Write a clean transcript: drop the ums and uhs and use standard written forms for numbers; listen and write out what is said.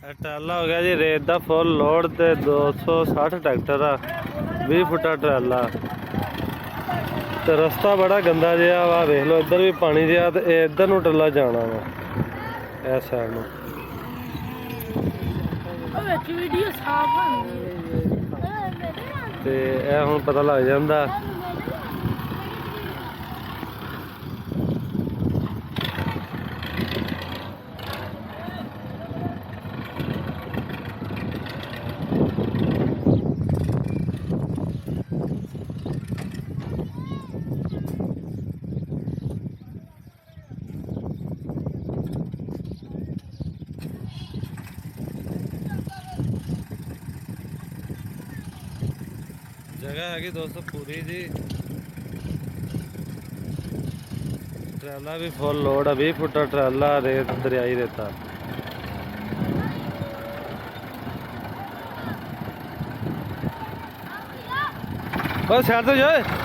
ट्राला हो गया जी रेत का फुल लोड ते 260 ट्रैक्टर आ 20 फुटा ट्राला ते रस्ता बड़ा गंदा जिहा वा वेख लो इधर भी पानी जिहा ते इधर नूं ट्राला जाना वा इस साइड नूं ते ਇਹ ਹੁਣ पता लग जाता जगह हैगी दोस्तों पूरी जी ट्राला भी फुल लोड है 20 फुटा ट्राला रेत दरियाई रेता साइड तो जाए